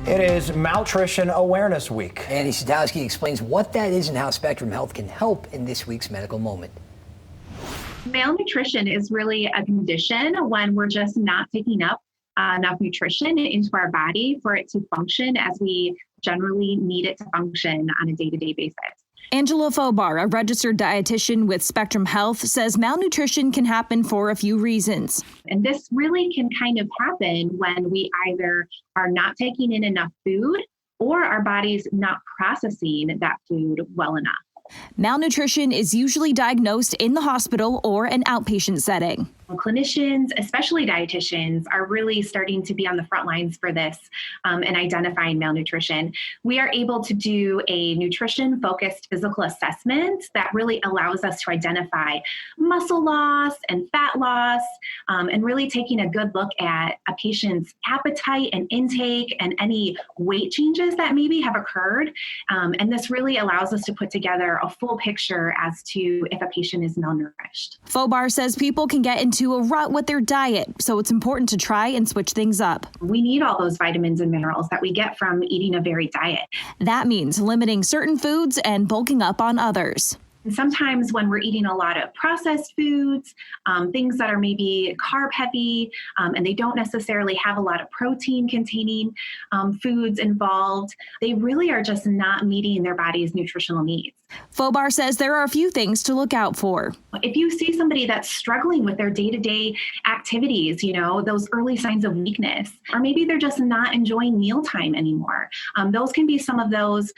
It is Malnutrition Awareness Week. Annie Sadowski explains what that is and how Spectrum Health can help in this week's medical moment. Malnutrition is really a condition when we're just not taking up enough nutrition into our body for it to function as we generally need it to function on a day-to-day basis. Angela Fobar, a registered dietitian with Spectrum Health, says malnutrition can happen for a few reasons. And this really can kind of happen when we either are not taking in enough food or our body's not processing that food well enough. Malnutrition is usually diagnosed in the hospital or an outpatient setting. Clinicians, especially dietitians, are really starting to be on the front lines for this and identifying malnutrition. We are able to do a nutrition-focused physical assessment that really allows us to identify muscle loss and fat loss, and really taking a good look at a patient's appetite and intake and any weight changes that maybe have occurred. And this really allows us to put together a full picture as to if a patient is malnourished. Fobar says people can get into a rut with their diet, so it's important to try and switch things up. We need all those vitamins and minerals that we get from eating a varied diet. That means limiting certain foods and bulking up on others. And sometimes when we're eating a lot of processed foods, things that are maybe carb heavy, and they don't necessarily have a lot of protein containing foods involved, they really are just not meeting their body's nutritional needs. Fobar says there are a few things to look out for. If you see somebody that's struggling with their day-to-day activities, those early signs of weakness, or maybe they're just not enjoying mealtime anymore, those can be some of those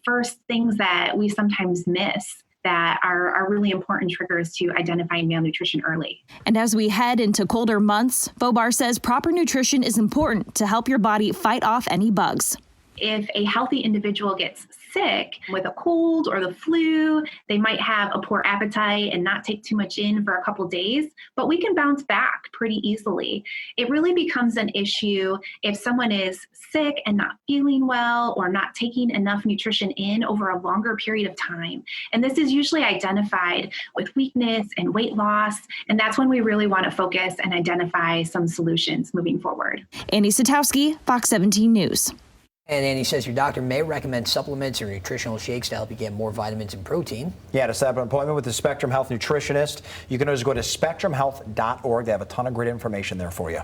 first things that we sometimes miss that are really important triggers to identifying malnutrition early. And as we head into colder months, Fobar says proper nutrition is important to help your body fight off any bugs. If a healthy individual gets sick with a cold or the flu, they might have a poor appetite and not take too much in for a couple days, but we can bounce back pretty easily. It really becomes an issue if someone is sick and not feeling well or not taking enough nutrition in over a longer period of time. And this is usually identified with weakness and weight loss, and that's when we really want to focus and identify some solutions moving forward. Annie Sadowski, Fox 17 News. And Annie says your doctor may recommend supplements or nutritional shakes to help you get more vitamins and protein. Yeah, to set up an appointment with the Spectrum Health nutritionist, you can always go to spectrumhealth.org. They have a ton of great information there for you.